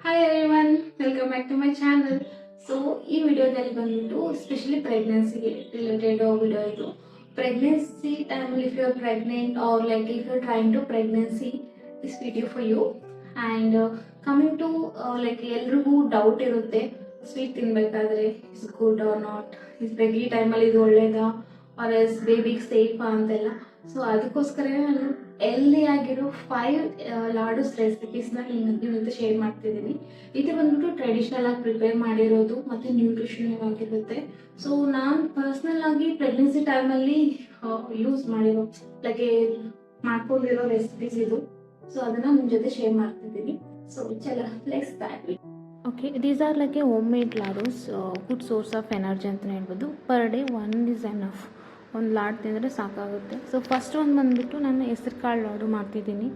Hi everyone, welcome back to my channel. So ಈ ವಿಡಿಯೋದಲ್ಲಿ ಬಂದ್ಬಿಟ್ಟು ಸ್ಪೆಷಲಿ ಪ್ರೆಗ್ನೆನ್ಸಿಗೆ ರಿಲೇಟೆಡ್ ವಿಡಿಯೋ ಇದು. ಪ್ರೆಗ್ನೆನ್ಸಿ ಟೈಮಲ್ಲಿ if you are pregnant or like if you are trying to pregnancy this video for you. And coming to like ಎಲ್ರಿಗೂ doubt ಇರುತ್ತೆ, sweet ತಿನ್ಬೇಕಾದ್ರೆ is good or not, is ಬೆಗಿ ಟೈಮಲ್ಲಿ ಇದು ಒಳ್ಳೇದಾ ಆರ್ ಎಸ್ ಬೇಬಿಗೆ ಸೇಫಾ ಅಂತೆಲ್ಲ. ಸೊ ಅದಕ್ಕೋಸ್ಕರ ನಾನು ಹೆಲ್ದಿ ಆಗಿರೋ 5 ಲಾಡೂಸ್ ರೆಸಿಪೀಸ್ನ ನಿಮ್ಮ ಜೊತೆ ಶೇರ್ ಮಾಡ್ತಿದ್ದೀನಿ. ಇದು ಬಂದ್ಬಿಟ್ಟು ಟ್ರೆಡಿಷ್ನಲ್ ಆಗಿ ಪ್ರಿಪೇರ್ ಮಾಡಿರೋದು ಮತ್ತು ನ್ಯೂಟ್ರಿಷನ್ ಆಗಿರುತ್ತೆ. ಸೊ ನಾನು ಪರ್ಸ್ನಲ್ ಆಗಿ ಪ್ರೆಗ್ನೆನ್ಸಿ ಟೈಮಲ್ಲಿ ಯೂಸ್ ಮಾಡಿರೋ ಲೈಕ್ ಮಾಡ್ಕೊಂಡಿರೋ ರೆಸಿಪೀಸ್ ಇದು. ಸೊ ಅದನ್ನು ನಿಮ್ಮ ಜೊತೆ ಶೇರ್ ಮಾಡ್ತಿದ್ದೀನಿ. ಸೊ ಚಲೋ let's start. Okay, these are like a home made ladoos, good source of energy ಅಂತಲೇ ಹೇಳ್ಬೋದು. Per day 1 is enough. ಒಂದು ಲಾಡು ತಿಂದರೆ ಸಾಕಾಗುತ್ತೆ. ಸೊ ಫಸ್ಟ್ ಒಂದು ಬಂದುಬಿಟ್ಟು ನಾನು ಹೆಸರು ಕಾಳು ಲಾಡು ಮಾಡ್ತಿದ್ದೀನಿ.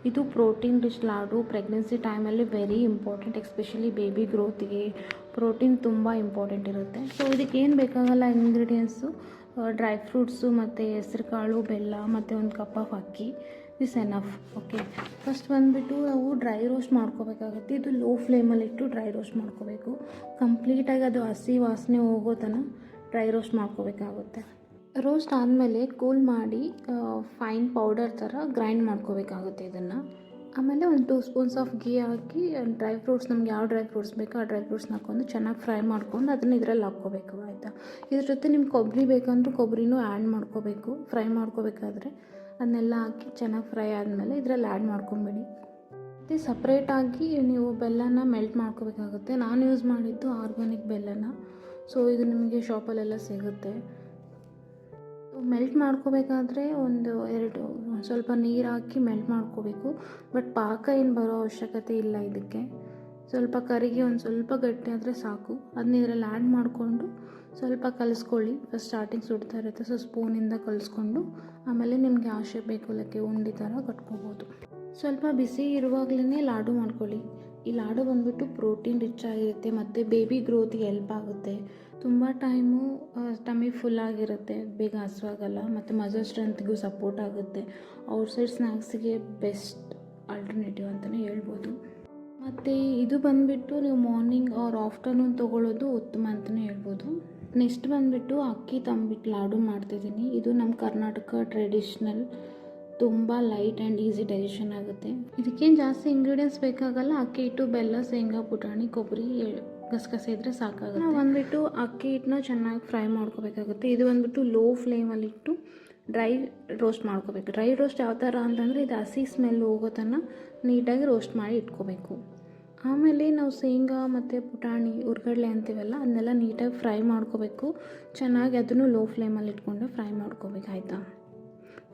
ಇದು ಪ್ರೋಟೀನ್ ರಿಚ್ ಲಾಡು. ಪ್ರೆಗ್ನೆನ್ಸಿ ಟೈಮಲ್ಲಿ ವೆರಿ ಇಂಪಾರ್ಟೆಂಟ್, ಎಸ್ಪೆಷಲಿ ಬೇಬಿ ಗ್ರೋತಿಗೆ ಪ್ರೋಟೀನ್ ತುಂಬ ಇಂಪಾರ್ಟೆಂಟ್ ಇರುತ್ತೆ. ಸೊ ಇದಕ್ಕೆ ಏನು ಬೇಕಾಗಲ್ಲ ಇಂಗ್ರೀಡಿಯೆಂಟ್ಸು, ಡ್ರೈ ಫ್ರೂಟ್ಸು ಮತ್ತು ಹೆಸರು ಕಾಳು, ಬೆಲ್ಲ ಮತ್ತು ಒಂದು ಕಪ್ ಆಫ್ ಅಕ್ಕಿ ಇಸ್ ಎನಫ್. ಓಕೆ, ಫಸ್ಟ್ ಬಂದುಬಿಟ್ಟು ನಾವು ಡ್ರೈ ರೋಸ್ಟ್ ಮಾಡ್ಕೋಬೇಕಾಗುತ್ತೆ. ಇದು ಲೋ ಫ್ಲೇಮಲ್ಲಿಟ್ಟು ಡ್ರೈ ರೋಸ್ಟ್ ಮಾಡ್ಕೋಬೇಕು. ಕಂಪ್ಲೀಟಾಗಿ ಅದು ಹಸಿ ವಾಸನೆ ಹೋಗೋ ತನಕ ಡ್ರೈ ರೋಸ್ಟ್ ಮಾಡ್ಕೋಬೇಕಾಗುತ್ತೆ. ರೋಸ್ಟ್ ಆದಮೇಲೆ ಕೂಲ್ ಮಾಡಿ ಫೈನ್ ಪೌಡರ್ ಥರ ಗ್ರೈಂಡ್ ಮಾಡ್ಕೋಬೇಕಾಗುತ್ತೆ ಇದನ್ನು. ಆಮೇಲೆ ಒಂದು 2 ಸ್ಪೂನ್ಸ್ ಆಫ್ ಗೀ ಹಾಕಿ ಡ್ರೈ ಫ್ರೂಟ್ಸ್, ನಮ್ಗೆ ಯಾವ ಡ್ರೈ ಫ್ರೂಟ್ಸ್ ಬೇಕೋ ಆ ಡ್ರೈ ಫ್ರೂಟ್ಸ್ನ ಹಾಕ್ಕೊಂಡು ಚೆನ್ನಾಗಿ ಫ್ರೈ ಮಾಡ್ಕೊಂಡು ಅದನ್ನು ಇದರಲ್ಲಿ ಹಾಕ್ಕೋಬೇಕು, ಆಯಿತಾ. ಇದ್ರ ಜೊತೆ ನಿಮ್ಗೆ ಕೊಬ್ಬರಿ ಬೇಕಂದ್ರೂ ಕೊಬ್ಬರಿನೂ ಆ್ಯಡ್ ಮಾಡ್ಕೋಬೇಕು. ಫ್ರೈ ಮಾಡ್ಕೋಬೇಕಾದ್ರೆ ಅದನ್ನೆಲ್ಲ ಹಾಕಿ ಚೆನ್ನಾಗಿ ಫ್ರೈ ಆದಮೇಲೆ ಇದರಲ್ಲಿ ಆ್ಯಡ್ ಮಾಡ್ಕೊಂಬಿಡಿ. ಮತ್ತು ಸಪ್ರೇಟಾಗಿ ನೀವು ಬೆಲ್ಲನ ಮೆಲ್ಟ್ ಮಾಡ್ಕೋಬೇಕಾಗುತ್ತೆ. ನಾನು ಯೂಸ್ ಮಾಡಿದ್ದು ಆರ್ಗಾನಿಕ್ ಬೆಲ್ಲನ. ಸೊ ಇದು ನಿಮಗೆ ಶಾಪಲ್ಲೆಲ್ಲ ಸಿಗುತ್ತೆ. ಮೆಲ್ಟ್ ಮಾಡ್ಕೋಬೇಕಾದ್ರೆ ಒಂದು ಸ್ವಲ್ಪ ನೀರು ಹಾಕಿ ಮೆಲ್ಟ್ ಮಾಡ್ಕೋಬೇಕು. ಬಟ್ ಪಾಕ ಏನು ಬರೋ ಅವಶ್ಯಕತೆ ಇಲ್ಲ ಇದಕ್ಕೆ. ಸ್ವಲ್ಪ ಕರಿಗೆ ಒಂದು ಸ್ವಲ್ಪ ಗಟ್ಟಿ ಆದರೆ ಸಾಕು. ಅದನ್ನ ಇದರಲ್ಲಿ ಆ್ಯಡ್ ಮಾಡಿಕೊಂಡು ಸ್ವಲ್ಪ ಕಲಿಸ್ಕೊಳ್ಳಿ. ಫಸ್ಟ್ ಸ್ಟಾರ್ಟಿಂಗ್ ಸುಡ್ತಾ ಇರುತ್ತೆ, ಸೊ ಸ್ಪೂನಿಂದ ಕಲಿಸ್ಕೊಂಡು ಆಮೇಲೆ ನಿಮಗೆ ಯಾವ ಶೇಪ್ ಬೇಕು ಲಕ್ಕೆ ಉಂಡೆ ಥರ ಕಟ್ಕೋಬೋದು. ಸ್ವಲ್ಪ ಬಿಸಿ ಇರುವಾಗಲೇ ಲಾಡು ಮಾಡ್ಕೊಳ್ಳಿ. ಈ ಲಾಡು ಬಂದುಬಿಟ್ಟು ಪ್ರೋಟೀನ್ ರಿಚ್ ಆಗಿರುತ್ತೆ ಮತ್ತು ಬೇಬಿ ಗ್ರೋತಿಗೆ ಹೆಲ್ಪ್ ಆಗುತ್ತೆ. ತುಂಬ ಟೈಮು ಟಮಿ ಫುಲ್ ಆಗಿರುತ್ತೆ, ಬೇಗ ಹಸುವಾಗಲ್ಲ ಮತ್ತು ಮಸಲ್ ಸ್ಟ್ರೆಂತ್ಗೂ ಸಪೋರ್ಟ್ ಆಗುತ್ತೆ. ಔಟ್ಸೈಡ್ ಸ್ನ್ಯಾಕ್ಸಿಗೆ ಬೆಸ್ಟ್ ಆಲ್ಟರ್ನೇಟಿವ್ ಅಂತಲೇ ಹೇಳ್ಬೋದು. ಮತ್ತು ಇದು ಬಂದುಬಿಟ್ಟು ನೀವು ಮಾರ್ನಿಂಗ್ ಆರ್ ಆಫ್ಟರ್ನೂನ್ ತೊಗೊಳ್ಳೋದು ಉತ್ತಮ ಅಂತಲೇ ಹೇಳ್ಬೋದು. ನೆಕ್ಸ್ಟ್ ಬಂದುಬಿಟ್ಟು ಅಕ್ಕಿ ತಂಬಿಟ್ಟು ಲಾಡು ಮಾಡ್ತಿದ್ದೀನಿ. ಇದು ನಮ್ಮ ಕರ್ನಾಟಕ ಟ್ರೆಡಿಷ್ನಲ್, ತುಂಬ ಲೈಟ್ ಆ್ಯಂಡ್ ಈಸಿ ಡೈಜೆಷನ್ ಆಗುತ್ತೆ. ಇದಕ್ಕೇನು ಜಾಸ್ತಿ ಇಂಗ್ರೀಡಿಯೆಂಟ್ಸ್ ಬೇಕಾಗಲ್ಲ. ಅಕ್ಕಿ ಹಿಟ್ಟು, ಬೆಲ್ಲ, ಶೇಂಗಾ, ಪುಟಾಣಿ, ಕೊಬ್ಬರಿ, ಗಸಗಸೆ ಇದ್ದರೆ ಸಾಕಾಗುತ್ತೆ. ನಾವು ಬಂದುಬಿಟ್ಟು ಅಕ್ಕಿ ಹಿಟ್ಟನ್ನ ಚೆನ್ನಾಗಿ ಫ್ರೈ ಮಾಡ್ಕೋಬೇಕಾಗುತ್ತೆ. ಇದು ಬಂದುಬಿಟ್ಟು ಲೋ ಫ್ಲೇಮಲ್ಲಿಟ್ಟು ಡ್ರೈ ರೋಸ್ಟ್ ಮಾಡ್ಕೋಬೇಕು. ಡ್ರೈ ರೋಸ್ಟ್ ಯಾವ ಥರ ಅಂತಂದರೆ ಇದು ಹಸಿ ಸ್ಮೆಲ್ ಹೋಗೋ ತನಕ ನೀಟಾಗಿ ರೋಸ್ಟ್ ಮಾಡಿ ಇಟ್ಕೋಬೇಕು. ಆಮೇಲೆ ನಾವು ಶೇಂಗಾ ಮತ್ತು ಪುಟಾಣಿ, ಹುರ್ಗಡ್ಲೆ ಅಂತೀವಲ್ಲ, ಅದನ್ನೆಲ್ಲ ನೀಟಾಗಿ ಫ್ರೈ ಮಾಡ್ಕೋಬೇಕು. ಚೆನ್ನಾಗಿ ಅದನ್ನು ಲೋ ಫ್ಲೇಮಲ್ಲಿ ಇಟ್ಕೊಂಡು ಫ್ರೈ ಮಾಡ್ಕೋಬೇಕು, ಆಯಿತಾ.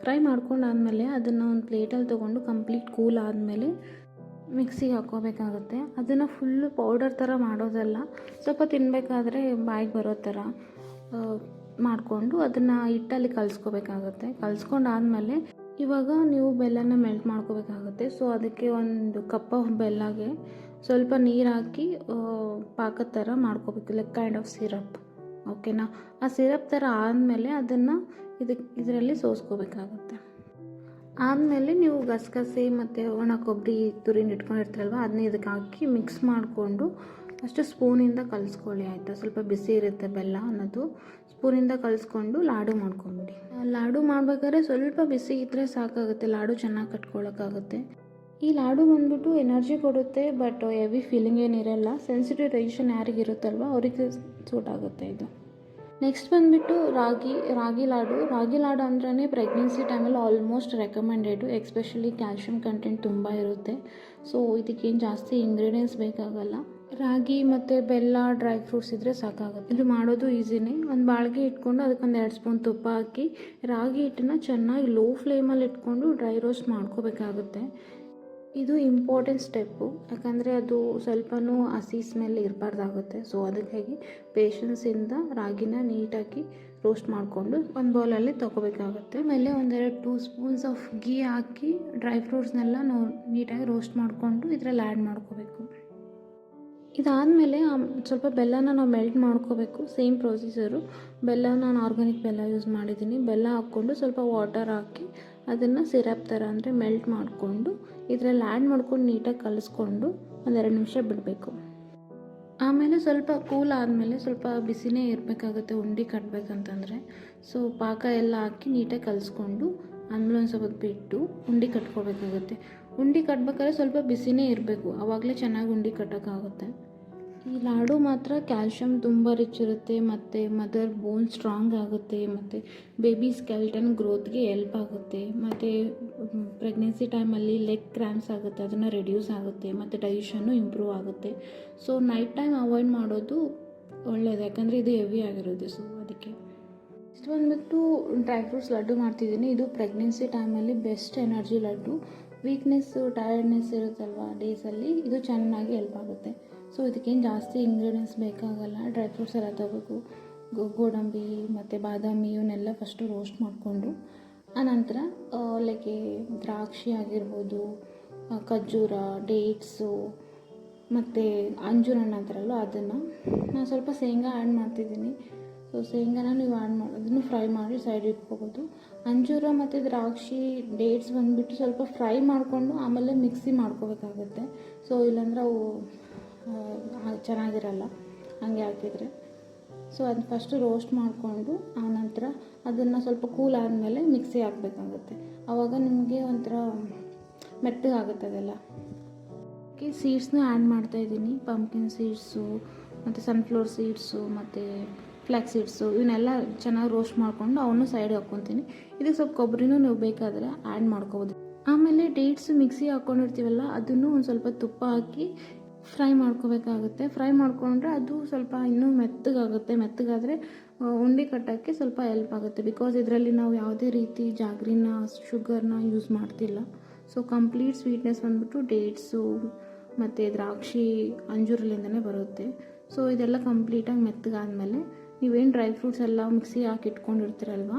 ಫ್ರೈ ಮಾಡ್ಕೊಂಡಾದಮೇಲೆ ಅದನ್ನು ಒಂದು ಪ್ಲೇಟಲ್ಲಿ ತೊಗೊಂಡು ಕಂಪ್ಲೀಟ್ ಕೂಲ್ ಆದಮೇಲೆ ಮಿಕ್ಸಿಗೆ ಹಾಕ್ಕೋಬೇಕಾಗುತ್ತೆ. ಅದನ್ನು ಫುಲ್ಲು ಪೌಡರ್ ಥರ ಮಾಡೋದಲ್ಲ, ಸ್ವಲ್ಪ ತಿನ್ನಬೇಕಾದ್ರೆ ಬಾಯಿಗೆ ಬರೋ ಥರ ಮಾಡಿಕೊಂಡು ಅದನ್ನು ಹಿಟ್ಟಲ್ಲಿ ಕಲಿಸ್ಕೋಬೇಕಾಗುತ್ತೆ. ಕಲಿಸ್ಕೊಂಡಾದಮೇಲೆ ಇವಾಗ ನೀವು ಬೆಲ್ಲನ ಮೆಲ್ಟ್ ಮಾಡ್ಕೋಬೇಕಾಗುತ್ತೆ. ಸೊ ಅದಕ್ಕೆ ಒಂದು ಕಪ್ ಆಫ್ ಬೆಲ್ಲಗೆ ಸ್ವಲ್ಪ ನೀರು ಹಾಕಿ ಪಾಕದ ಥರ ಮಾಡ್ಕೋಬೇಕು, ಲೈಕ್ ಕೈಂಡ್ ಆಫ್ ಸಿರಪ್. ಓಕೆನಾ. ಆ ಸಿರಪ್ ಥರ ಆದಮೇಲೆ ಅದನ್ನು ಇದರಲ್ಲಿ ಸೋಸ್ಕೋಬೇಕಾಗುತ್ತೆ. ಆದಮೇಲೆ ನೀವು ಗಸಗಸೆ ಮತ್ತು ಒಣ ಕೊಬ್ಬರಿ ತುರಿನ ಇಟ್ಕೊಂಡಿರ್ತೀರಲ್ವ, ಅದನ್ನ ಇದಕ್ಕೆ ಹಾಕಿ ಮಿಕ್ಸ್ ಮಾಡಿಕೊಂಡು ಅಷ್ಟು ಸ್ಪೂನಿಂದ ಕಲಿಸ್ಕೊಳ್ಳಿ, ಆಯಿತಾ. ಸ್ವಲ್ಪ ಬಿಸಿ ಇರುತ್ತೆ ಬೆಲ್ಲ ಅನ್ನೋದು. ಸ್ಪೂನಿಂದ ಕಲಿಸ್ಕೊಂಡು ಲಾಡು ಮಾಡ್ಕೊಂಬಿಡಿ. ಲಾಡು ಮಾಡ್ಬೇಕಾದ್ರೆ ಸ್ವಲ್ಪ ಬಿಸಿ ಇದ್ದರೆ ಸಾಕಾಗುತ್ತೆ, ಲಾಡು ಚೆನ್ನಾಗಿ ಕಟ್ಕೊಳ್ಳೋಕ್ಕಾಗುತ್ತೆ. ಈ ಲಾಡು ಬಂದುಬಿಟ್ಟು ಎನರ್ಜಿ ಕೊಡುತ್ತೆ, ಬಟ್ ಹೆವಿ ಫೀಲಿಂಗ್ ಏನಿರಲ್ಲ. ಸೆನ್ಸಿಟಿವ್ ಡೈಜೆಷನ್ ಯಾರಿಗಿರುತ್ತಲ್ವ ಅವರಿಗೆ ಸೂಟ್ ಆಗುತ್ತೆ ಇದು. ನೆಕ್ಸ್ಟ್ ಬಂದುಬಿಟ್ಟು ರಾಗಿ ಲಾಡು. ರಾಗಿ ಲಾಡು ಅಂದ್ರೇ ಪ್ರೆಗ್ನೆನ್ಸಿ ಟೈಮಲ್ಲಿ almost recommended, especially calcium content ತುಂಬ ಇರುತ್ತೆ. ಸೊ ಇದಕ್ಕೇನು ಜಾಸ್ತಿ ಇಂಗ್ರೀಡಿಯೆಂಟ್ಸ್ ಬೇಕಾಗಲ್ಲ. ರಾಗಿ ಮತ್ತು ಬೆಲ್ಲ, ಡ್ರೈ ಫ್ರೂಟ್ಸ್ ಇದ್ದರೆ ಸಾಕಾಗುತ್ತೆ. ಇದು ಮಾಡೋದು ಈಸಿನೇ. ಒಂದು ಬಾಳಿಗೆ ಇಟ್ಕೊಂಡು ಅದಕ್ಕೊಂದು 2 ಸ್ಪೂನ್ ತುಪ್ಪ ಹಾಕಿ ರಾಗಿ ಹಿಟ್ಟನ್ನು ಚೆನ್ನಾಗಿ ಲೋ ಫ್ಲೇಮಲ್ಲಿ ಇಟ್ಕೊಂಡು ಡ್ರೈ ರೋಸ್ಟ್ ಮಾಡ್ಕೋಬೇಕಾಗುತ್ತೆ. ಇದು ಇಂಪಾರ್ಟೆಂಟ್ ಸ್ಟೆಪ್ಪು, ಯಾಕಂದರೆ ಅದು ಸ್ವಲ್ಪನೂ ಹಸಿ ಸ್ಮೆಲ್ ಇರಬಾರ್ದಾಗುತ್ತೆ. ಸೊ ಅದಕ್ಕಾಗಿ ಪೇಷನ್ಸಿಂದ ರಾಗಿನ ನೀಟಾಗಿ ರೋಸ್ಟ್ ಮಾಡಿಕೊಂಡು ಒಂದು ಬೌಲಲ್ಲಿ ತೊಗೋಬೇಕಾಗುತ್ತೆ. ಆಮೇಲೆ 2 ಸ್ಪೂನ್ಸ್ ಆಫ್ ಗೀ ಹಾಕಿ ಡ್ರೈ ಫ್ರೂಟ್ಸ್ನೆಲ್ಲ ನಾವು ನೀಟಾಗಿ ರೋಸ್ಟ್ ಮಾಡಿಕೊಂಡು ಇದರಲ್ಲಿ ಆ್ಯಡ್ ಮಾಡ್ಕೋಬೇಕು. ಇದಾದಮೇಲೆ ಸ್ವಲ್ಪ ಬೆಲ್ಲನ ನಾವು ಮೆಲ್ಟ್ ಮಾಡ್ಕೋಬೇಕು. Same procedure. ಬೆಲ್ಲ ನಾನು ಆರ್ಗಾನಿಕ್ ಬೆಲ್ಲ ಯೂಸ್ ಮಾಡಿದ್ದೀನಿ. ಬೆಲ್ಲ ಹಾಕ್ಕೊಂಡು ಸ್ವಲ್ಪ ವಾಟರ್ ಹಾಕಿ ಅದನ್ನು ಸಿರಪ್ ಥರ ಅಂದರೆ ಮೆಲ್ಟ್ ಮಾಡಿಕೊಂಡು ಇದರಲ್ಲಿ ಆ್ಯಡ್ ಮಾಡ್ಕೊಂಡು ನೀಟಾಗಿ ಕಲಿಸ್ಕೊಂಡು ಒಂದೆರಡು ನಿಮಿಷ ಬಿಡಬೇಕು. ಆಮೇಲೆ ಸ್ವಲ್ಪ ಕೂಲ್ ಆದಮೇಲೆ ಸ್ವಲ್ಪ ಬಿಸಿನೇ ಇರಬೇಕಾಗುತ್ತೆ ಉಂಡೆ ಕಟ್ಟಬೇಕಂತಂದರೆ. ಸೊ ಪಾಕ ಎಲ್ಲ ಹಾಕಿ ನೀಟಾಗಿ ಕಲಿಸ್ಕೊಂಡು ಆಮೇಲೆ ಒಂದು ಸ್ವಲ್ಪ ಬಿಟ್ಟು ಉಂಡೆ ಕಟ್ಕೋಬೇಕಾಗುತ್ತೆ. ಉಂಡೆ ಕಟ್ಬೇಕಾದ್ರೆ ಸ್ವಲ್ಪ ಬಿಸಿನೇ ಇರಬೇಕು, ಆವಾಗಲೇ ಚೆನ್ನಾಗಿ ಉಂಡೆ ಕಟ್ಟೋಕ್ಕಾಗುತ್ತೆ. ಈ ಲಾಡು ಮಾತ್ರ ಕ್ಯಾಲ್ಶಿಯಮ್ ತುಂಬ ರಿಚ್ ಇರುತ್ತೆ, ಮತ್ತು ಮದರ್ ಬೋನ್ ಸ್ಟ್ರಾಂಗ್ ಆಗುತ್ತೆ, ಮತ್ತು ಬೇಬಿ ಸ್ಕೆಲ್ಟನ್ ಗ್ರೋತ್ಗೆ ಹೆಲ್ಪ್ ಆಗುತ್ತೆ, ಮತ್ತು ಪ್ರೆಗ್ನೆನ್ಸಿ ಟೈಮಲ್ಲಿ ಲೆಗ್ ಕ್ರ್ಯಾಂಪ್ಸ್ ಆಗುತ್ತೆ ಅದನ್ನು ರೆಡ್ಯೂಸ್ ಆಗುತ್ತೆ, ಮತ್ತು ಡೈಜೆಷನ್ನು ಇಂಪ್ರೂವ್ ಆಗುತ್ತೆ. ಸೊ ನೈಟ್ ಟೈಮ್ ಅವಾಯ್ಡ್ ಮಾಡೋದು ಒಳ್ಳೆಯದು, ಯಾಕಂದರೆ ಇದು ಹೆವಿ ಆಗಿರುತ್ತೆ. ಸೊ ಅದಕ್ಕೆ ನೆಕ್ಸ್ಟ್ ಬಂದುಬಿಟ್ಟು ಡ್ರೈ ಫ್ರೂಟ್ಸ್ ಲಡ್ಡು ಮಾಡ್ತಿದ್ದೀನಿ. ಇದು ಪ್ರೆಗ್ನೆನ್ಸಿ ಟೈಮಲ್ಲಿ best energy laddu. Weakness tiredness ಇರುತ್ತಲ್ವ ಡೇಸಲ್ಲಿ ಇದು ಚೆನ್ನಾಗಿ ಹೆಲ್ಪ್ ಆಗುತ್ತೆ. ಸೊ ಇದಕ್ಕೇನು ಜಾಸ್ತಿ ಇಂಗ್ರೀಡಿಯೆಂಟ್ಸ್ ಬೇಕಾಗಲ್ಲ. ಡ್ರೈ ಫ್ರೂಟ್ಸ್ ಎಲ್ಲ ತಗೋಬೇಕು, ಗೋಡಂಬಿ ಮತ್ತು ಬಾದಾಮಿ ಇವನ್ನೆಲ್ಲ ಫಸ್ಟು ರೋಸ್ಟ್ ಮಾಡಿಕೊಂಡು, ಆನಂತರ ಲೈಕ್ ದ್ರಾಕ್ಷಿ ಆಗಿರ್ಬೋದು, ಖರ್ಜೂರ, ಡೇಟ್ಸು ಮತ್ತು ಅಂಜೂರ ಹಣ್ಣು ಅಂತಾರಲ್ಲ ಅದನ್ನು. ನಾನು ಸ್ವಲ್ಪ ಶೇಂಗಾ ಆ್ಯಡ್ ಮಾಡ್ತಿದ್ದೀನಿ. ಸೊ ಶೇಂಗಾನ ನೀವು ಆ್ಯಡ್ ಮಾಡೋದನ್ನು ಫ್ರೈ ಮಾಡಿ ಸೈಡ್ ಇಟ್ಕೋಬೋದು. ಅಂಜೂರ ಮತ್ತು ದ್ರಾಕ್ಷಿ, ಡೇಟ್ಸ್ ಬಂದುಬಿಟ್ಟು ಸ್ವಲ್ಪ ಫ್ರೈ ಮಾಡಿಕೊಂಡು ಆಮೇಲೆ ಮಿಕ್ಸಿ ಮಾಡ್ಕೋಬೇಕಾಗುತ್ತೆ. ಸೊ ಇಲ್ಲಾಂದ್ರೆ ಅವು ಚೆನ್ನಾಗಿರಲ್ಲ ಹಾಗೆ ಹಾಕಿದರೆ. ಸೊ ಅದನ್ನ ಫಸ್ಟು ರೋಸ್ಟ್ ಮಾಡಿಕೊಂಡು ಆನಂತರ ಅದನ್ನು ಸ್ವಲ್ಪ ಕೂಲ್ ಆದಮೇಲೆ ಮಿಕ್ಸಿ ಹಾಕಬೇಕಾಗುತ್ತೆ. ಆವಾಗ ನಿಮಗೆ ಒಂಥರ ಮೆತ್ತಗಾಗುತ್ತೆ ಅದೆಲ್ಲ. ಸೀಡ್ಸ್ನೂ ಆ್ಯಡ್ ಮಾಡ್ತಾಯಿದ್ದೀನಿ. ಪಂಪ್ಕಿನ್ ಸೀಡ್ಸು ಮತ್ತು ಸನ್ಫ್ಲವರ್ ಸೀಡ್ಸು ಮತ್ತು ಫ್ಲ್ಯಾಕ್ಸ್ ಸೀಡ್ಸು ಇವನ್ನೆಲ್ಲ ಚೆನ್ನಾಗಿ ರೋಸ್ಟ್ ಮಾಡಿಕೊಂಡು ಅವನು ಸೈಡ್ ಹಾಕ್ಕೊತೀನಿ. ಇದಕ್ಕೆ ಸ್ವಲ್ಪ ಕೊಬ್ಬರಿನೂ ನೀವು ಬೇಕಾದರೆ ಆ್ಯಡ್ ಮಾಡ್ಕೋಬೋದು. ಆಮೇಲೆ ಡೇಟ್ಸು ಮಿಕ್ಸಿ ಹಾಕ್ಕೊಂಡಿರ್ತೀವಲ್ಲ ಅದನ್ನು ಒಂದು ಸ್ವಲ್ಪ ತುಪ್ಪ ಹಾಕಿ ಫ್ರೈ ಮಾಡ್ಕೋಬೇಕಾಗುತ್ತೆ. ಫ್ರೈ ಮಾಡಿಕೊಂಡ್ರೆ ಅದು ಸ್ವಲ್ಪ ಇನ್ನೂ ಮೆತ್ತಗಾಗುತ್ತೆ. ಮೆತ್ತಗಾದರೆ ಉಂಡೆ ಕಟ್ಟೋಕ್ಕೆ ಸ್ವಲ್ಪ ಹೆಲ್ಪ್ ಆಗುತ್ತೆ. ಬಿಕಾಸ್ ಇದರಲ್ಲಿ ನಾವು ಯಾವುದೇ ರೀತಿ ಜಾಗ್ರಿನ, ಶುಗರ್ನ ಯೂಸ್ ಮಾಡ್ತಿಲ್ಲ. ಸೊ ಕಂಪ್ಲೀಟ್ ಸ್ವೀಟ್ನೆಸ್ ಬಂದ್ಬಿಟ್ಟು ಡೇಟ್ಸು ಮತ್ತು ದ್ರಾಕ್ಷಿ, ಅಂಜೂರಲಿಂದನೇ ಬರುತ್ತೆ. ಸೊ ಇದೆಲ್ಲ ಕಂಪ್ಲೀಟಾಗಿ ಮೆತ್ತಗಾದ್ಮೇಲೆ ನೀವೇನು ಡ್ರೈ ಫ್ರೂಟ್ಸ್ ಎಲ್ಲ ಮಿಕ್ಸಿ ಹಾಕಿ ಇಟ್ಕೊಂಡಿರ್ತೀರಲ್ವ,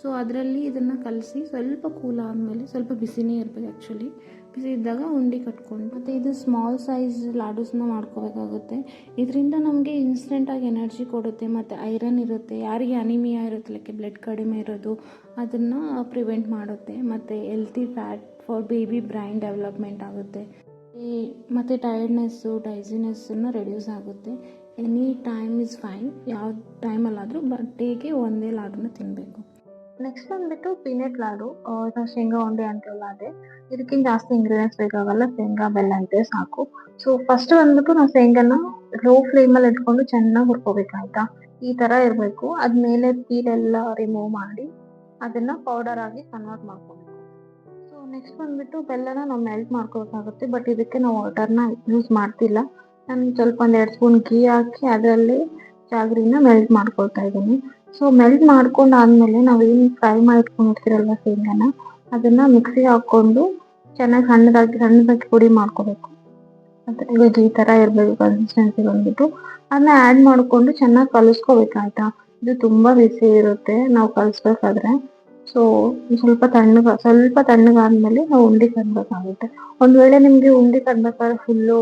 ಸೊ ಅದರಲ್ಲಿ ಇದನ್ನು ಕಲಸಿ ಸ್ವಲ್ಪ ಕೂಲ್ ಆದಮೇಲೆ, ಸ್ವಲ್ಪ ಬಿಸಿನೇ ಇರಬೇಕು ಆ್ಯಕ್ಚುಲಿ, ಬಿಸಿ ಇದ್ದಾಗ ಉಂಡೆ ಕಟ್ಕೊಂಡು, ಮತ್ತು ಇದು ಸ್ಮಾಲ್ ಸೈಜ್ ಲಾಡೂಸ್ನ ಮಾಡ್ಕೋಬೇಕಾಗುತ್ತೆ. ಇದರಿಂದ ನಮಗೆ ಇನ್ಸ್ಟೆಂಟಾಗಿ ಎನರ್ಜಿ ಕೊಡುತ್ತೆ, ಮತ್ತು ಐರನ್ ಇರುತ್ತೆ. ಯಾರಿಗೆ ಅನಿಮಿಯಾ ಇರುತ್ತೆ, ಲೈಕ್ ಬ್ಲಡ್ ಕಡಿಮೆ ಇರೋದು, ಅದನ್ನು ಪ್ರಿವೆಂಟ್ ಮಾಡುತ್ತೆ. ಮತ್ತು healthy fat for baby brain development ಆಗುತ್ತೆ. ಮತ್ತು ಟಯರ್ಡ್ನೆಸ್ಸು, ಡೈಸಿನೆಸ್ಸನ್ನು ರೆಡ್ಯೂಸ್ ಆಗುತ್ತೆ. ಎನಿ ಟೈಮ್ ಇಸ್ ಫೈನ್, ಯಾವ ಟೈಮಲ್ಲಾದರೂ ಡೇಗೆ ಒಂದೇ ಲಾಡೂನ ತಿನ್ನಬೇಕು. ನೆಕ್ಸ್ಟ್ ಬಂದುಬಿಟ್ಟು ಪೀನಟ್ ಲಾಡು, ಶೇಂಗಾ ಉಂಡೆ ಅಂತೆಲ್ಲ ಅದೇ. ಇದಕ್ಕಿಂತ ಜಾಸ್ತಿ ಇಂಗ್ರೀಡಿಯೆಂಟ್ಸ್ ಬೇಕಾಗಲ್ಲ, ಶೇಂಗಾ ಬೆಲ್ಲ ಇದ್ದರೆ ಸಾಕು. ಸೊ ಫಸ್ಟ್ ಬಂದ್ಬಿಟ್ಟು ನಾವು ಶೇಂಗಾನ ಲೋ ಫ್ಲೇಮಲ್ಲಿ ಇಟ್ಕೊಂಡು ಚೆನ್ನಾಗಿ ಹುರ್ಕೋಬೇಕಾಯ್ತಾ, ಈ ಥರ ಇರಬೇಕು. ಅದ್ಮೇಲೆ ಪೀಲೆಲ್ಲ ರಿಮೂವ್ ಮಾಡಿ ಅದನ್ನು ಪೌಡರ್ ಆಗಿ ಕನ್ವರ್ಟ್ ಮಾಡ್ಕೋಬೇಕು. ಸೊ ನೆಕ್ಸ್ಟ್ ಬಂದುಬಿಟ್ಟು ಬೆಲ್ಲನ ನಾವು ಮೆಲ್ಟ್ ಮಾಡ್ಕೋಬೇಕಾಗುತ್ತೆ. ಬಟ್ ಇದಕ್ಕೆ ನಾವು ವಾಟರ್ನ ಯೂಸ್ ಮಾಡ್ತಿಲ್ಲ. ನಾನು ಸ್ವಲ್ಪ 1-2 ಸ್ಪೂನ್ ಘೀ ಹಾಕಿ ಅದರಲ್ಲಿ ಜಾಗ್ರಿನ ಮೆಲ್ಟ್ ಮಾಡ್ಕೊಳ್ತಾ ಇದ್ದೀನಿ. ಸೊ ಮೆಲ್ಟ್ ಮಾಡ್ಕೊಂಡಾದ್ಮೇಲೆ ನಾವೇನು ಫ್ರೈ ಮಾಡಿಟ್ಕೊಂಡಿರ್ತೀರಲ್ವ ಶೇಂಗಾನ, ಅದನ್ನು ಮಿಕ್ಸಿಗೆ ಹಾಕ್ಕೊಂಡು ಚೆನ್ನಾಗಿ ಸಣ್ಣದಾಗಿ ಪುಡಿ ಮಾಡ್ಕೋಬೇಕು. ಮತ್ತು ಈ ಥರ ಇರಬೇಕು ಕನ್ಸಿಸ್ಟೆನ್ಸಿ ಬಂದ್ಬಿಟ್ಟು. ಅದನ್ನ ಆ್ಯಡ್ ಮಾಡಿಕೊಂಡು ಚೆನ್ನಾಗಿ ಕಲಿಸ್ಕೋಬೇಕಾಯ್ತಾ. ಇದು ತುಂಬ ಬಿಸಿ ಇರುತ್ತೆ ನಾವು ಕಲಿಸ್ಬೇಕಾದ್ರೆ. ಸೊ ಸ್ವಲ್ಪ ತಣ್ಣಗಾದ್ಮೇಲೆ ನಾವು ಉಂಡೆ ಕಟ್ಟಬೇಕಾಗುತ್ತೆ. ಒಂದು ವೇಳೆ ನಿಮಗೆ ಉಂಡೆ ಕಟ್ಟಬೇಕಾದ್ರೆ ಫುಲ್ಲು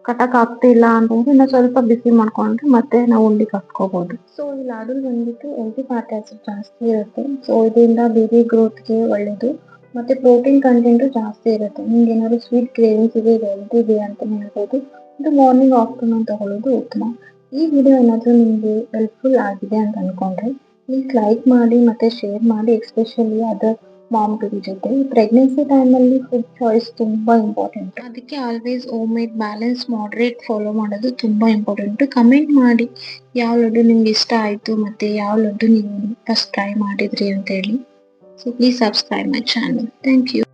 ಕಟ್ಟಕ್ಕೆ ಆಗ್ತಿಲ್ಲ ಅಂತಂದ್ರೆ ಇನ್ನು ಸ್ವಲ್ಪ ಬಿಸಿ ಮಾಡ್ಕೊಂಡ್ರೆ ಮತ್ತೆ ನಾವು ಉಂಡೆ ಕಟ್ಕೋಬಹುದು. ಸೊ ಈ ಲಾಡು ಬಂದ್ಬಿಟ್ಟು ಹೆಲ್ತಿ ಫ್ಯಾಟಿ ಆಸಿಡ್ ಜಾಸ್ತಿ ಇರುತ್ತೆ. ಸೊ ಇದರಿಂದ ಬೇಬಿ ಗ್ರೋತ್ಗೆ ಒಳ್ಳೇದು, ಮತ್ತೆ ಪ್ರೋಟೀನ್ ಕಂಟೆಂಟು ಜಾಸ್ತಿ ಇರುತ್ತೆ. ನಿಮ್ಗೆ ಏನಾದ್ರು ಸ್ವೀಟ್ ಕ್ರೇವಿಂಗ್ಸ್ ಇದೆ, ಇದು ಹೆಲ್ತಿ ಇದೆ ಅಂತ ಹೇಳ್ಬೋದು. ಇದು ಮಾರ್ನಿಂಗ್ ಆಫ್ಟರ್ನೂನ್ ತಗೊಳ್ಳೋದು ಉತ್ತಮ. ಈ ವಿಡಿಯೋ ಏನಾದರೂ ನಿಮಗೆ ಹೆಲ್ಪ್ಫುಲ್ ಆಗಿದೆ ಅಂತ ಅನ್ಕೊಂಡ್ರೆ ಪ್ಲೀಸ್ ಲೈಕ್ ಮಾಡಿ ಮತ್ತು ಶೇರ್ ಮಾಡಿ, ಎಸ್ಪೆಷಲಿ ಅದರ್ ಮಾಮ್ ಟು ಜೊತೆ. ಪ್ರೆಗ್ನೆನ್ಸಿ ಟೈಮಲ್ಲಿ ಫುಡ್ ಚಾಯ್ಸ್ ತುಂಬ ಇಂಪಾರ್ಟೆಂಟ್. ಅದಕ್ಕೆ always home made balance moderate follow ಮಾಡೋದು ತುಂಬ ಇಂಪಾರ್ಟೆಂಟು. ಕಮೆಂಟ್ ಮಾಡಿ ಯಾವ ಲಡ್ಡು ನಿಮ್ಗೆ ಇಷ್ಟ ಆಯಿತು ಮತ್ತು ಯಾವ ಲಡ್ಡು ನೀವು ಫಸ್ಟ್ ಟ್ರೈ ಮಾಡಿದ್ರಿ ಅಂತೇಳಿ. So please subscribe my channel. Thank you.